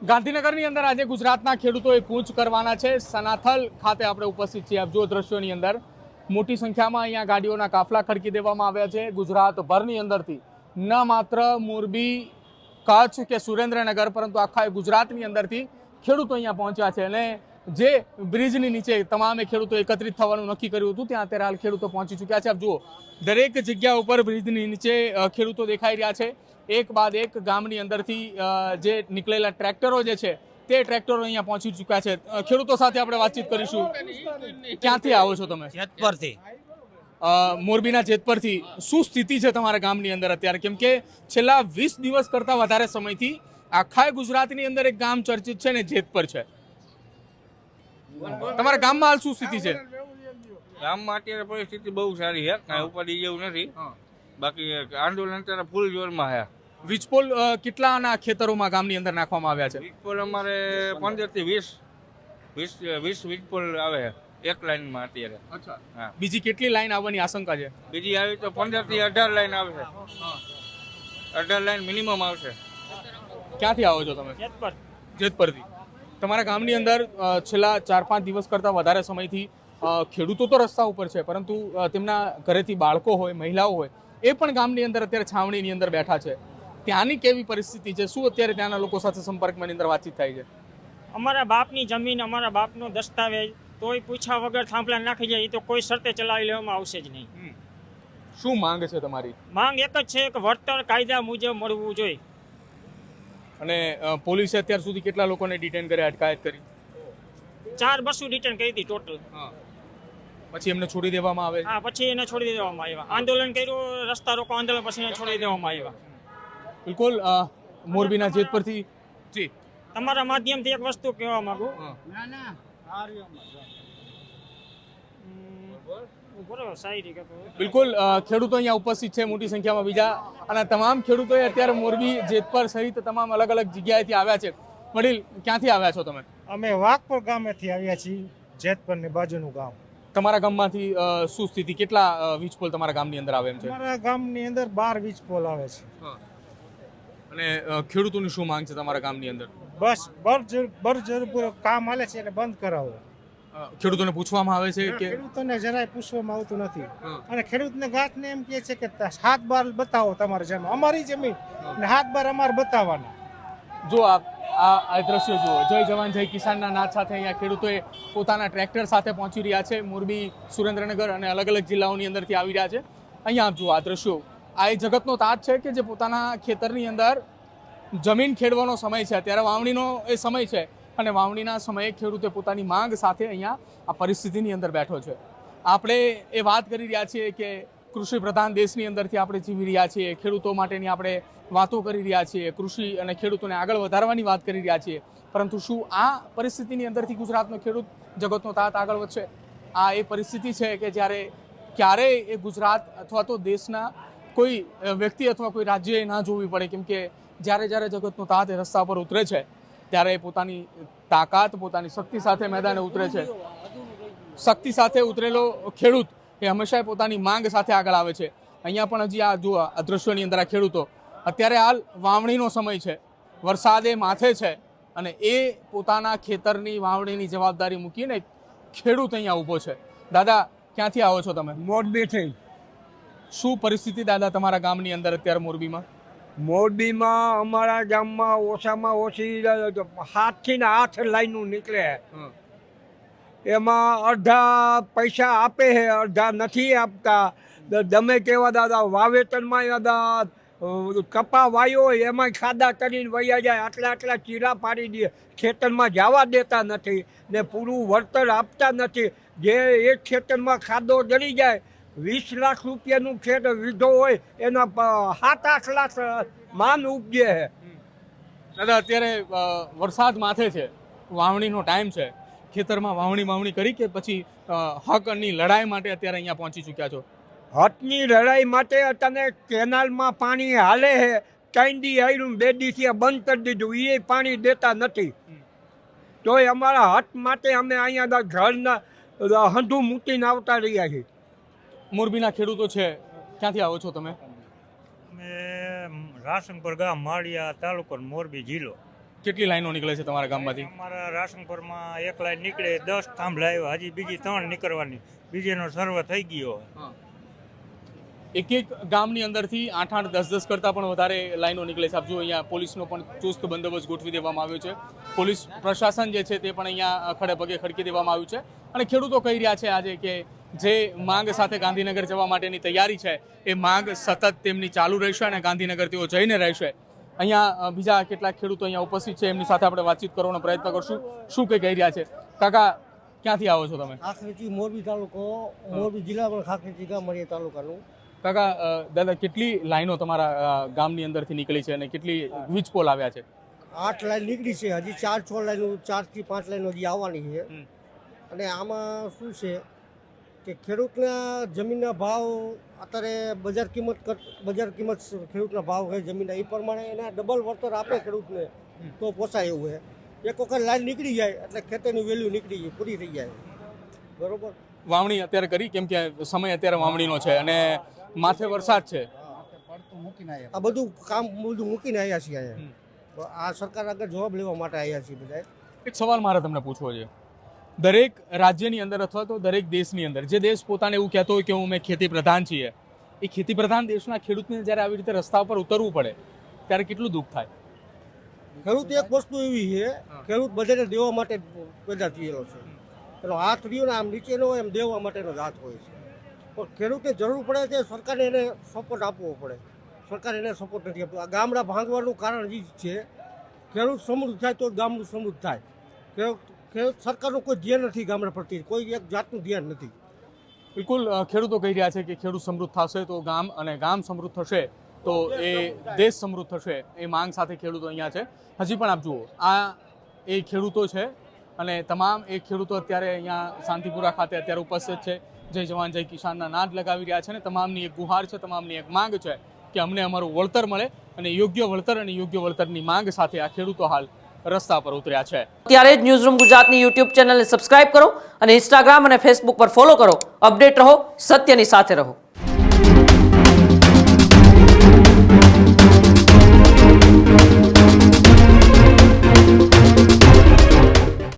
ગાંધીનગરની અંદર આજે ગુજરાતના ખેડૂતોએ કૂચ કરવાના છે. સનાથલ ખાતે આપણે ઉપસ્થિત છીએ. આપ જો દ્રશ્યોની અંદર મોટી સંખ્યામાં અહીંયા ગાડીઓના કાફલા ખડકી દેવામાં આવ્યા છે. ગુજરાતભરની અંદરથી ન માત્ર મોરબી, કચ્છ કે સુરેન્દ્રનગર, પરંતુ આખા ગુજરાતની અંદરથી ખેડૂતો અહીંયા પહોંચ્યા છે અને જે બ્રિજની નીચે તમામે ખેડૂતો એકત્રિત થવાનું નક્કી કર્યું હતું ત્યાં અત્યારે હાલ ખેડૂતો પહોંચી ચૂક્યા છે. આપ જુઓ, દરેક જગ્યા ઉપર બ્રિજની નીચે ખેડૂતો દેખાઈ રહ્યા છે. એક બાદ એક ગામની અંદરથી જે નીકળેલા ટ્રેક્ટરો જે છે તે ટ્રેક્ટરો અહીંયા પહોંચી ચૂક્યા છે. ખેડૂતો સાથે આપણે વાતચીત કરીશું. ક્યાંથી આવો છો તમે? જેતપુરથી. મોરબીના જેતપુરથી. શું સ્થિતિ છે તમારા ગામની અંદર અત્યારે? કેમ કે છેલ્લા 20 દિવસ કરતાં વધારે સમયથી આખા ગુજરાતની અંદર એક ગામ ચર્ચિત છે ને જેતપુર છે. તમારા ગામમાં હાલ શું સ્થિતિ છે? ગામમાં અત્યારે પરિસ્થિતિ બહુ સારી છે, કાંઈ ઉપાડી જેવું નથી. બાકી આંદોલન અત્યારે ફૂલ જોરમાં છે. વીજપોલ કેટલાના ખેતરોમાં ગામની અંદર નાખવામાં આવ્યા છે? વીજપોલ અમારે 15 થી 20 વીજપોલ આવે છે એક લાઈનમાં અત્યારે. અચ્છા. હા. બીજી કેટલી લાઈન આવવાની આશંકા છે? બીજી આવી તો 15 થી 18 લાઈન આવે છે. 18 લાઈન મિનિમમ આવશે. ક્યાંથી આવો છો તમે? જેતપુર. જેતપુરથી. તમારા ગામની અંદર છેલ્લા 4-5 દિવસ કરતાં વધારે સમયથી ખેડૂતો તો રસ્તા ઉપર છે, પરંતુ તેમના ઘરેથી બાળકો હોય, મહિલાઓ હોય, એ પણ ગામની અંદર અત્યારે છાવણીની અંદર બેઠા છે. ત્યાંની કેવી પરિસ્થિતિ છે? શું અત્યારે ત્યાંના લોકો સાથે સંપર્કમાં અંદર વાતચીત થાય છે? અમારા બાપની જમીન, અમારા બાપનો દસ્તાવેજ તોય પૂછા વગર થાંભલા નાખી જાય, એ તો કોઈ શરતે ચલાવી લેવામાં આવશે જ નહીં. શું માંગ છે તમારી? માંગ એક જ છે કે વળતર કાયદા મુજબ મળવું જોઈએ. અને પોલીસે અત્યાર સુધી કેટલા લોકોને ડિટેન કર્યા, અટકાયત કરી? 4 બસો રિટર્ન કરી હતી ટોટલ. પછી એમને છોડી દેવામાં આવે? હા, પછી એને છોડી દેવામાં આવ્યા. આંદોલન કર્યું, રસ્તા રોકો આંદોલન, પછી એને છોડી દેવામાં આવ્યા. બિલકુલ. મોરબીના જેતપુરથી જી તમારા માધ્યમથી એક વસ્તુ કહેવા માંગુ. બિલકુલ. ખેડૂતો અહીંયા ઉપસ્થિત છે મોટી સંખ્યામાં બીજા, અને તમામ ખેડૂતોએ અત્યારે મોરબી, જેતપુર સહિત તમામ અલગ અલગ જગ્યાએથી આવ્યા છે. વડીલ, ક્યાંથી આવ્યા છો તમે? અમે વાઘપુર ગામેથી આવ્યા છીએ, જેતપુરની બાજુનું ગામ. તમારા ગામમાંથી શું સ્થિતિ? કેટલા વીજપોલ તમારા ગામની અંદર આવે એમ છે? અમારા ગામની અંદર 12 વીજપોલ આવે છે. અને ખેડૂતોની શું માંગ છે તમારા ગામની અંદર? બસ બળજબરીપૂર્વક કામ હાલે છે એટલે બંધ કરાવો. ખેડૂતોને પૂછવામાં આવે છે કે? ખેડૂતોને જરાય પૂછવામાં આવતું નથી. અને ખેડૂતને ગાંઠને એમ કહે છે કે 7 બાર બતાવો તમારી જમીન, અમારી જમીન ને 7 બાર અમારે બતાવવાના. જો આ દ્રશ્યો જુઓ. જય જવાન જય કિસાનના નાદ સાથે અહીંયા ખેડૂતોએ પોતાના ટ્રેક્ટર સાથે પહોંચી રહ્યા છે. મોરબી, સુરેન્દ્રનગર અને અલગ અલગ જિલ્લાઓની અંદરથી આવી રહ્યા છે. અહીંયા આપ જુઓ આ દ્રશ્યો. આ એ જગતનો તાત છે કે જે પોતાના ખેતરની અંદર જમીન ખેડવાનો સમય છે, ત્યારે વાવણીનો એ સમય છે, અને વાવણીના સમયે ખેડૂતે પોતાની માંગ સાથે અહીંયા આ પરિસ્થિતિની અંદર બેઠો છે. આપણે એ વાત કરી રહ્યા છીએ કે કૃષિ પ્રધાન દેશની અંદરથી આપણે જીવી રહ્યા છીએ, ખેડૂતો માટેની આપણે વાતો કરી રહ્યા છીએ, કૃષિ અને ખેડૂતોને આગળ વધારવાની વાત કરી રહ્યા છીએ, પરંતુ શું આ પરિસ્થિતિની અંદરથી ગુજરાતનો ખેડૂત જગતનો તાત આગળ વધશે? આ એ પરિસ્થિતિ છે કે જ્યારે ક્યારેય એ ગુજરાત અથવા તો દેશના કોઈ વ્યક્તિ અથવા કોઈ રાજ્યએ ના જોવી પડે, કેમ કે જ્યારે જગતનો તાત એ રસ્તા પર ઉતરે છે ત્યારે એ પોતાની તાકાત, પોતાની શક્તિ સાથે મેદાને ઉતરે છે. શક્તિ સાથે ઉતરેલો ખેડૂત એ હંમેશા પોતાની માંગ સાથે આગળ આવે છે. અહીંયા પણ હજી આ જુઓ, આ દ્રશ્યોની અંદર આ ખેડૂતો, અત્યારે હાલ વાવણીનો સમય છે, વરસાદે માથે છે, અને એ પોતાના ખેતરની વાવણીની જવાબદારી મૂકીને ખેડૂત અહીંયા ઊભો છે. દાદા, ક્યાંથી આવો છો તમે? મોરબીથી. શું પરિસ્થિતિ દાદા તમારા ગામની અંદર અત્યારે મોરબીમાં? મોરબીમાં અમારા ગામમાં ઓછામાં ઓછી 7 થી 8 લાઈનો નીકળે. એમાં અડધા પૈસા આપે છે, અડધા નથી આપતા. તમે કેવા દાદા, વાવેતરમાં દાદા કપા વાયો હોય એમાં ખાડા કરીને વયા જાય, આટલા ચીરા પાડી દે, ખેતરમાં જવા દેતા નથી ને પૂરું વળતર આપતા નથી. જે એક ખેતરમાં ખાડો જડી જાય, 20 લાખ રૂપિયાનું ખેત વીધો હોય એના 7-8 લાખ માન ઉપજે છે. દાદા, અત્યારે વરસાદ માથે છે, વાવણીનો ટાઈમ છે, ખેતરમાં વાવણી કરી કે પછી હકની લડાઈ માટે અત્યારે અહીંયા પહોંચી ચૂક્યા છો? હકની લડાઈ માટે અત્યારે કેનાલમાં પાણી હાલે છે. 3 દી આવ્યું, 2 દિવસથી બંધ કરી દીધું, એ પાણી દેતા નથી. તોય અમારા હક માટે અમે અહીંયા ઘરના હંધું મૂકીને આવતા રહ્યા છીએ. મોરબીના ખેડૂતો છે, ક્યાંથી આવો છો તમે? અમે રાસનપુર ગામ, માળિયા તાલુકો, મોરબી જિલ્લો. કેટલી લાઈનો નીકળે છે તમારા ગામમાંથી? અમારા રાશનપુરમાં એક લાઈન નીકળે 10 થાંભલા આવ્યા, હજી બીજી 3 નીકળવાની, બીજીનો સર્વ થઈ ગયો. એક એક ગામની અંદરથી 8-8, 10-10 કરતાં પણ વધારે લાઈનો નીકળે છે. આપ જુઓ અહીંયા પોલીસનો પણ ચુસ્ત બંદોબસ્ત ગોઠવી દેવામાં આવ્યો છે. પોલીસ પ્રશાસન જે છે તે પણ અહીંયા ખડે પગે ખડકી દેવામાં આવ્યું છે. અને ખેડૂતો કહી રહ્યા છે આજે કે જે માંગ સાથે ગાંધીનગર જવા માટેની તૈયારી છે એ માંગ સતત તેમની ચાલુ રહેશે અને ગાંધીનગર તેઓ જઈને રહેશે. અહીંયા બીજા કેટલાક ખેડૂતો અહીંયા ઉપસ્થિત છે, એમની સાથે આપણે વાતચીત કરવાનો પ્રયત્ન કરશું. શું કંઈ કહી રહ્યા છે? કાકા, ક્યાંથી આવો છો તમે? ખાખરીથી, મોરબી તાલુકો, મોરબી જિલ્લા પણ ખાખરીથી ગામ મળીએ તાલુકાનું. કાકા, દાદા, કેટલી લાઈનો તમારા ગામની અંદરથી નીકળી છે અને કેટલી વીજ પોલ આવ્યા છે? 8 લાઈન નીકળી છે, હજી 4-6 લાઈનો, 4 થી 5 લાઈનો હજી આવવાની છે. અને આમાં શું છે કે ખેડૂતના જમીનના ભાવ અત્યારે બજાર કિંમત ખેડૂતના ભાવ છે જમીનના, એ પ્રમાણે એના ડબલ વળતર આપે ખેડૂતને તો પોસાય એવું છે. એક વખત લાઈન નીકળી જાય એટલે ખેતરની વેલ્યુ નીકળી જાય, પૂરી થઈ જાય. બરોબર. વાવણી અત્યારે કરી, કેમ કે સમય અત્યારે વાવણીનો છે અને માથે વરસાદ છે. આ બધું કામ મૂકીને આવ્યા છીએ અહીંયા. આ સરકાર આગળ જવાબ લેવા માટે આવ્યા છીએ બધા. એક સવાલ મારે તમને પૂછવો છે. દરેક રાજ્યની અંદર અથવા તો દરેક દેશની અંદર જે દેશ પોતાને એવું કહેતો હોય કે અમે ખેતી પ્રધાન છીએ, એ ખેતી પ્રધાન દેશના ખેડૂતને જ્યારે આવી રીતે રસ્તા ઉપર ઉતરવું પડે ત્યારે કેટલું દુઃખ થાય? ખેડૂત એક વસ્તુ એવી છે, ખેડૂત બધાને દેવા માટે પેદા થયેલો છે. એનો હાથ રહ્યો ને આમ નીચેનો એમ દેવા માટેનો જ હાથ હોય છે. પણ ખેડૂતને જરૂર પડે છે સરકારને એને સપોર્ટ આપવો પડે. સરકાર એને સપોર્ટ નથી આપતું. આ ગામડા ભાંગવાનું કારણ એ જ છે. ખેડૂત સમૃદ્ધ થાય તો ગામડું સમૃદ્ધ થાય. ખેડૂત સરકારનું કોઈ ધ્યાન નથી ગામડા પ્રત્યે, કોઈ એક જાતનું ધ્યાન નથી. બિલકુલ, ખેડૂતો કહી રહ્યા છે કે ખેડૂત સમૃદ્ધ થશે તો ગામ, અને ગામ સમૃદ્ધ થશે તો એ દેશ સમૃદ્ધ થશે. એ માંગ સાથે ખેડૂતો અહીંયા છે. હજી પણ આપ જુઓ, આ એ ખેડૂતો છે અને તમામ એ ખેડૂતો અત્યારે અહીંયા શાંતિપુરા ખાતે અત્યારે ઉપસ્થિત છે. જય જવાન જય કિસાનના નાદ લગાવી રહ્યા છે અને તમામની એક ગુહાર છે, તમામની એક માંગ છે કે અમને અમારું વળતર મળે. અને યોગ્ય વળતર અને યોગ્ય વળતરની માંગ સાથે આ ખેડૂતો હાલ રસ્તા પર ઉતર્યા છે. ત્યારે જ ન્યૂઝરૂમ ગુજરાતની યુટ્યુબ ચેનલને સબસ્ક્રાઇબ કરો અને ઇન્સ્ટાગ્રામ અને ફેસબુક પર ફોલો કરો. અપડેટ રહો, સત્યની સાથે રહો.